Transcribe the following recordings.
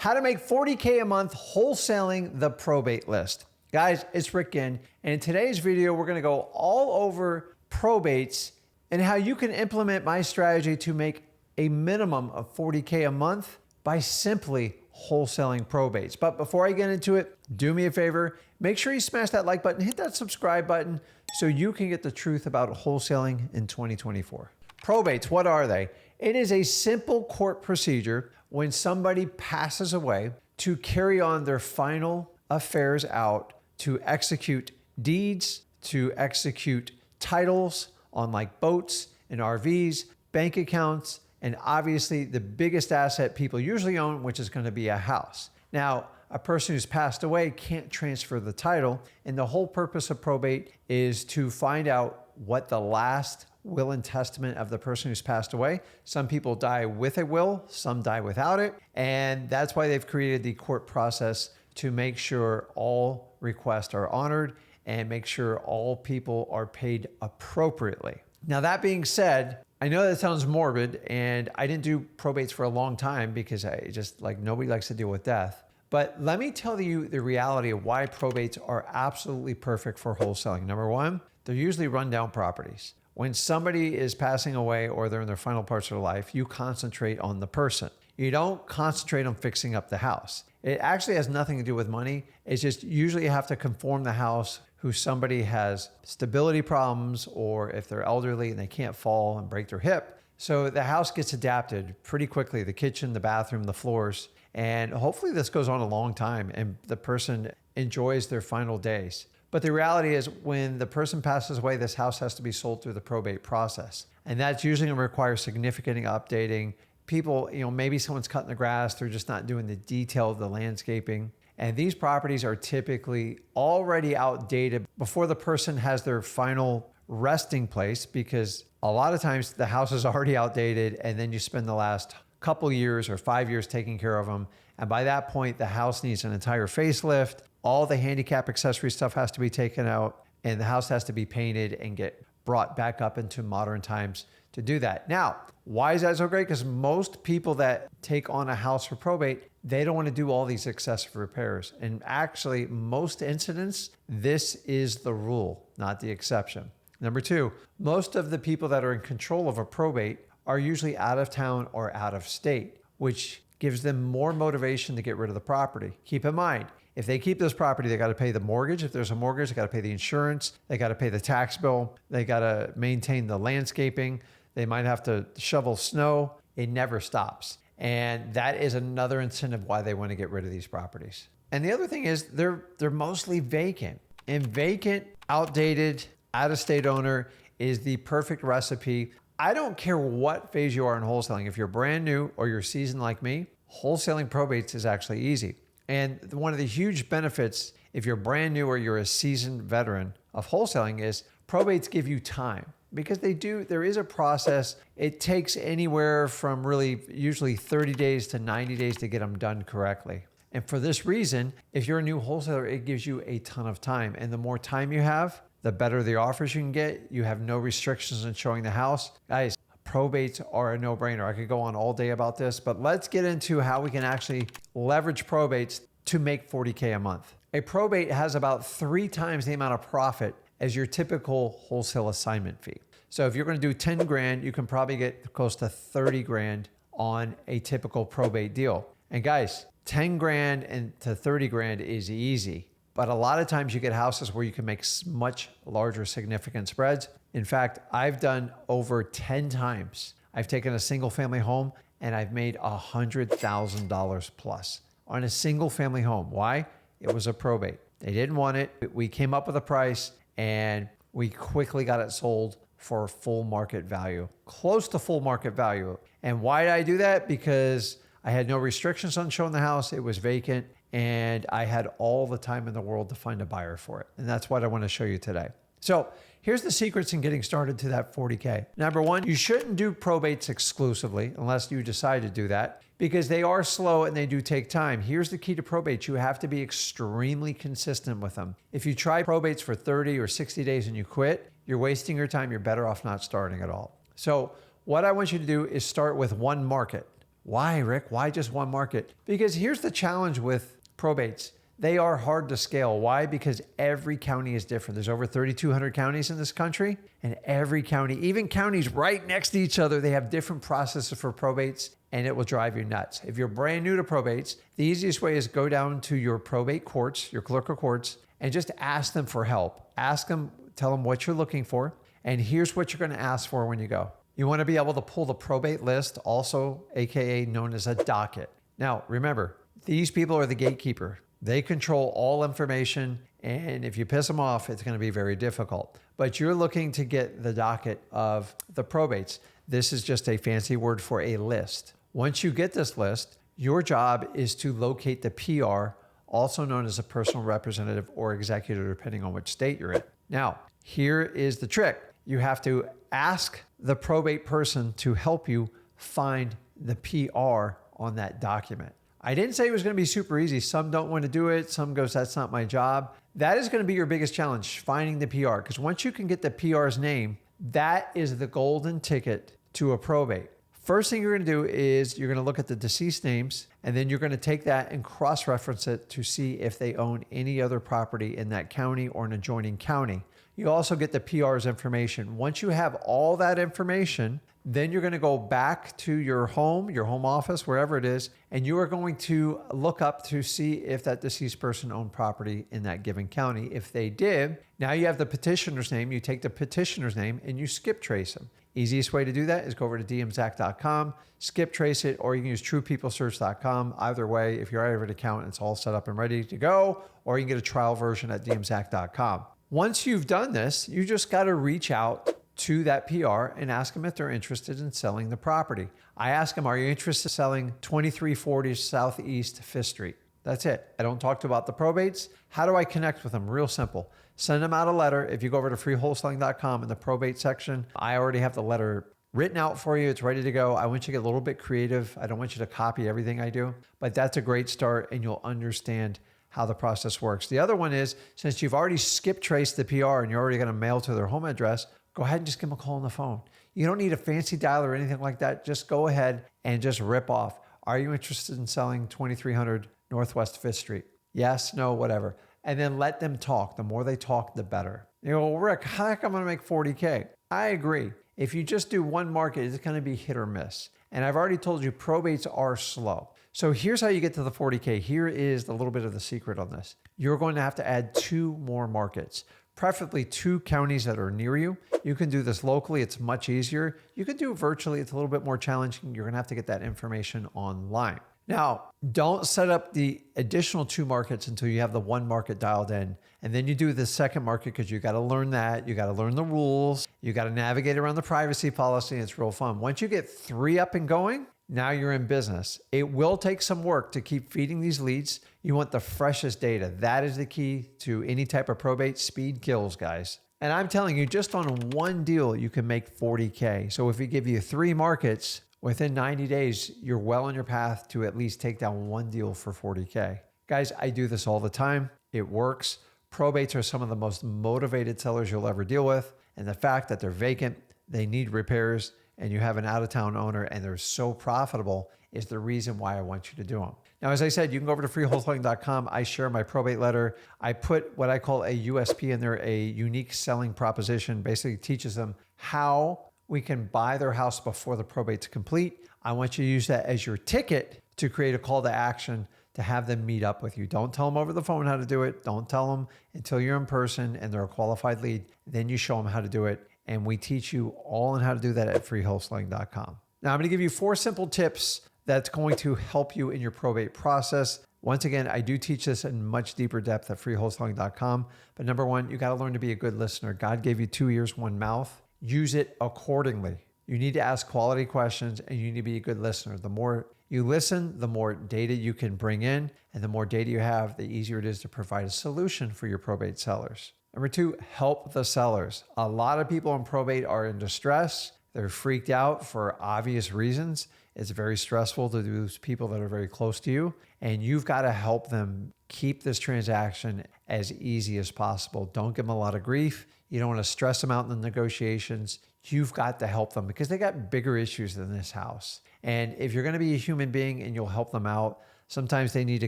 how to make 40K a month wholesaling the probate list. Guys, it's Rick Ginn, and in today's video, we're gonna go all over probates and how you can implement my strategy to make a minimum of 40K a month by simply wholesaling probates. But before I get into it, do me a favor, make sure you smash that like button, hit that subscribe button so you can get the truth about wholesaling in 2024. Probates, what are they? It is a simple court procedure when somebody passes away to carry on their final affairs out, to execute deeds, to execute titles on like boats and RVs, bank accounts, and obviously the biggest asset people usually own, which is going to be a house. Now, a person who's passed away can't transfer the title, and the whole purpose of probate is to find out what the last will and testament of the person who's passed away. Some people die with a will, some die without it, and that's why they've created the court process to make sure all requests are honored and make sure all people are paid appropriately. Now, that being said, I know that sounds morbid, and I didn't do probates for a long time because I just nobody likes to deal with death. But let me tell you the reality of why probates are absolutely perfect for wholesaling. Number one, they're usually rundown properties. When somebody is passing away or they're in their final parts of their life, you concentrate on the person. You don't concentrate on fixing up the house. It actually has nothing to do with money. It's just usually you have to conform the house who somebody has stability problems, or if they're elderly and they can't fall and break their hip. So the house gets adapted pretty quickly, the kitchen, the bathroom, the floors, and hopefully this goes on a long time and the person enjoys their final days. But the reality is when the person passes away, this house has to be sold through the probate process. And that's usually going to require significant updating. People, maybe someone's cutting the grass, they're just not doing the detail of the landscaping. And these properties are typically already outdated before the person has their final resting place, because a lot of times the house is already outdated and then you spend the last couple years or 5 years taking care of them. And by that point, the house needs an entire facelift. All the handicap accessory stuff has to be taken out and the house has to be painted and get brought back up into modern times to do that. Now, why is that so great? Because most people that take on a house for probate, they don't want to do all these excessive repairs. And actually, most incidents, this is the rule, not the exception. Number two, most of the people that are in control of a probate are usually out of town or out of state, which gives them more motivation to get rid of the property. Keep in mind, if they keep this property, they got to pay the mortgage. If there's a mortgage, they got to pay the insurance. They got to pay the tax bill. They got to maintain the landscaping. They might have to shovel snow. It never stops. And that is another incentive why they want to get rid of these properties. And the other thing is they're mostly vacant. And vacant, outdated, out-of-state owner is the perfect recipe. I don't care what phase you are in wholesaling. If you're brand new or you're seasoned like me, wholesaling probates is actually easy. And one of the huge benefits, if you're brand new or you're a seasoned veteran of wholesaling, is probates give you time. Because there is a process. It takes anywhere from really usually 30 days to 90 days to get them done correctly. And for this reason, if you're a new wholesaler, it gives you a ton of time. And the more time you have, the better the offers you can get. You have no restrictions in showing the house. Guys, probates are a no-brainer. I could go on all day about this, but let's get into how we can actually leverage probates to make 40K a month. A probate has about 3 times the amount of profit as your typical wholesale assignment fee. So if you're going to do 10 grand, you can probably get close to 30 grand on a typical probate deal. And guys, 10 grand and to 30 grand is easy. But a lot of times you get houses where you can make much larger significant spreads. In fact, I've done over 10 times. I've taken a single family home and I've made $100,000 plus on a single family home. Why? It was a probate. They didn't want it. We came up with a price and we quickly got it sold for full market value, close to full market value. And why did I do that? Because I had no restrictions on showing the house. It was vacant and I had all the time in the world to find a buyer for it. And that's what I want to show you today. So here's the secrets in getting started to that 40K. Number one, you shouldn't do probates exclusively unless you decide to do that, because they are slow and they do take time. Here's the key to probates. You have to be extremely consistent with them. If you try probates for 30 or 60 days and you quit, you're wasting your time. You're better off not starting at all. So what I want you to do is start with one market. Why, Rick? Why just one market? Because here's the challenge with probates. They are hard to scale. Why? Because every county is different. There's over 3,200 counties in this country, and every county, even counties right next to each other, they have different processes for probates, and it will drive you nuts. If you're brand new to probates, the easiest way is go down to your probate courts, your clerk of courts, and just ask them for help. Ask them, tell them what you're looking for, and here's what you're going to ask for when you go. You want to be able to pull the probate list, also AKA known as a docket. Now, remember, these people are the gatekeeper. They control all information, and if you piss them off, it's going to be very difficult. But you're looking to get the docket of the probates. This is just a fancy word for a list. Once you get this list, your job is to locate the PR, also known as a personal representative or executor, depending on which state you're in. Now, here is the trick. You have to ask the probate person to help you find the PR on that document. I didn't say it was going to be super easy. Some don't want to do it. Some goes, that's not my job. That is going to be your biggest challenge, finding the PR. Because once you can get the PR's name, that is the golden ticket to a probate. First thing you're going to do is you're going to look at the deceased names, and then you're going to take that and cross-reference it to see if they own any other property in that county or an adjoining county. You also get the PR's information. Once you have all that information, then you're going to go back to your home office, wherever it is, and you are going to look up to see if that deceased person owned property in that given county. If they did, now you have the petitioner's name. You take the petitioner's name and you skip trace them. Easiest way to do that is go over to dmzack.com, skip trace it, or you can use truepeoplesearch.com. Either way, if you're out of an account, it's all set up and ready to go, or you can get a trial version at dmzack.com. Once you've done this, you just got to reach out to that PR and ask them if they're interested in selling the property. I ask them, are you interested in selling 2340 Southeast 5th Street? That's it. I don't talk about the probates. How do I connect with them? Real simple. Send them out a letter. If you go over to freewholesaling.com in the probate section, I already have the letter written out for you. It's ready to go. I want you to get a little bit creative. I don't want you to copy everything I do, but that's a great start and you'll understand how the process works. The other one is, since you've already skip traced the PR and you're already going to mail to their home address, go ahead and just give them a call on the phone. You don't need a fancy dial or anything like that. Just go ahead and just rip off. Are you interested in selling 2300 Northwest 5th Street? Yes, no, whatever. And then let them talk. The more they talk, the better. You go, well, Rick, how come I'm going to make 40K? I agree. If you just do one market, it's going to be hit or miss. And I've already told you probates are slow. So here's how you get to the 40K. Here is a little bit of the secret on this. You're going to have to add 2 more markets, preferably 2 counties that are near you. You can do this locally. It's much easier. You can do it virtually. It's a little bit more challenging. You're going to have to get that information online. Now, don't set up the additional 2 markets until you have the 1 market dialed in. And then you do the second market because you got to learn that. You got to learn the rules. You got to navigate around the privacy policy. And it's real fun. Once you get 3 up and going, now you're in business. It will take some work to keep feeding these leads. You want the freshest data. That is the key to any type of probate. Speed kills, guys. And I'm telling you, just on one deal, you can make 40K. So if we give you 3 markets, within 90 days, you're well on your path to at least take down 1 deal for 40K. Guys, I do this all the time. It works. Probates are some of the most motivated sellers you'll ever deal with. And the fact that they're vacant, they need repairs, and you have an out-of-town owner and they're so profitable is the reason why I want you to do them. Now, as I said, you can go over to freewholesaling.com. I share my probate letter. I put what I call a USP in there, a unique selling proposition, basically teaches them how we can buy their house before the probate's complete. I want you to use that as your ticket to create a call to action to have them meet up with you. Don't tell them over the phone how to do it. Don't tell them until you're in person and they're a qualified lead. Then you show them how to do it. And we teach you all on how to do that at freewholesaling.com. Now, I'm going to give you 4 simple tips that's going to help you in your probate process. Once again, I do teach this in much deeper depth at freewholesaling.com. But number 1, you got to learn to be a good listener. God gave you 2 ears, 1 mouth. Use it accordingly. You need to ask quality questions and you need to be a good listener. The more you listen, the more data you can bring in. And the more data you have, the easier it is to provide a solution for your probate sellers. Number 2, help the sellers. A lot of people in probate are in distress. They're freaked out for obvious reasons. It's very stressful to those people that are very close to you, and you've got to help them keep this transaction as easy as possible. Don't give them a lot of grief. You don't want to stress them out in the negotiations. You've got to help them because they got bigger issues than this house. And if you're going to be a human being and you'll help them out, sometimes they need to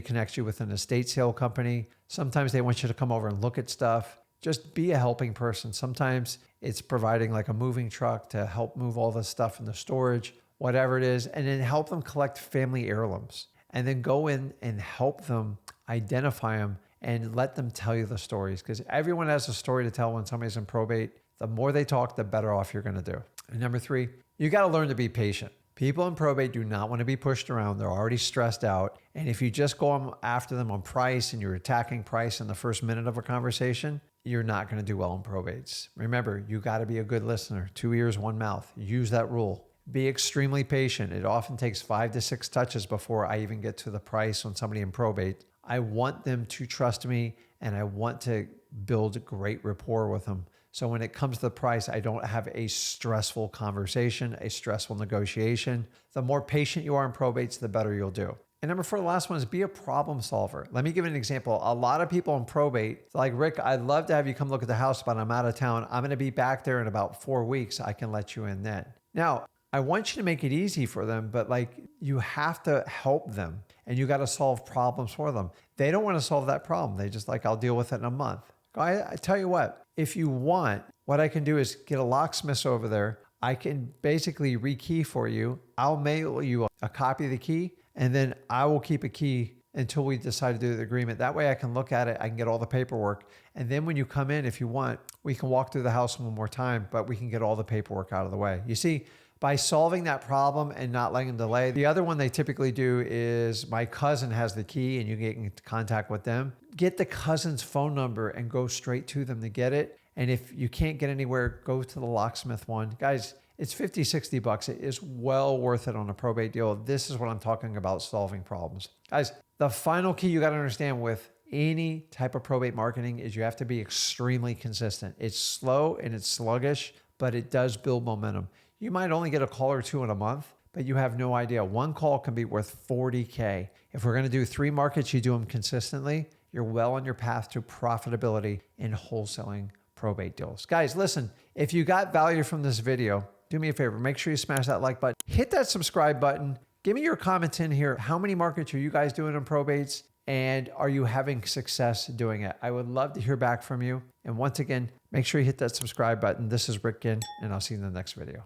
connect you with an estate sale company. Sometimes they want you to come over and look at stuff. Just be a helping person. Sometimes it's providing like a moving truck to help move all this stuff in the storage, whatever it is, and then help them collect family heirlooms. And then go in and help them identify them and let them tell you the stories, because everyone has a story to tell when somebody's in probate. The more they talk, the better off you're going to do. And number 3, you got to learn to be patient. People in probate do not want to be pushed around. They're already stressed out. And if you just go after them on price and you're attacking price in the first minute of a conversation, you're not going to do well in probates. Remember, you got to be a good listener. 2 ears, 1 mouth. Use that rule. Be extremely patient. It often takes 5 to 6 touches before I even get to the price on somebody in probate. I want them to trust me, and I want to build great rapport with them. So when it comes to the price, I don't have a stressful conversation, a stressful negotiation. The more patient you are in probates, the better you'll do. And number 4, the last one is be a problem solver. Let me give you an example. A lot of people in probate, like, Rick, I'd love to have you come look at the house, but I'm out of town. I'm going to be back there in about 4 weeks. I can let you in then. Now, I want you to make it easy for them, but like, you have to help them and you got to solve problems for them. They don't want to solve that problem. They just like, I'll deal with it in a month. I tell you what, if you want, what I can do is get a locksmith over there. I can basically rekey for you. I'll mail you a copy of the key, and then I will keep a key until we decide to do the agreement. That way I can look at it, I can get all the paperwork. And then when you come in, if you want, we can walk through the house one more time, but we can get all the paperwork out of the way. You see, by solving that problem and not letting them delay. The other one they typically do is my cousin has the key and you get in contact with them. Get the cousin's phone number and go straight to them to get it. And if you can't get anywhere, go to the locksmith one. Guys, it's 50, 60 bucks. It is well worth it on a probate deal. This is what I'm talking about, solving problems. Guys, the final key you got to understand with any type of probate marketing is you have to be extremely consistent. It's slow and it's sluggish, but it does build momentum. You might only get a call or 2 in a month, but you have no idea. One call can be worth $40K. If we're going to do 3 markets, you do them consistently, you're well on your path to profitability in wholesaling probate deals. Guys, listen, if you got value from this video, do me a favor, make sure you smash that like button, hit that subscribe button, give me your comments in here. How many markets are you guys doing in probates? And are you having success doing it? I would love to hear back from you. And once again, make sure you hit that subscribe button. This is Rick Ginn, and I'll see you in the next video.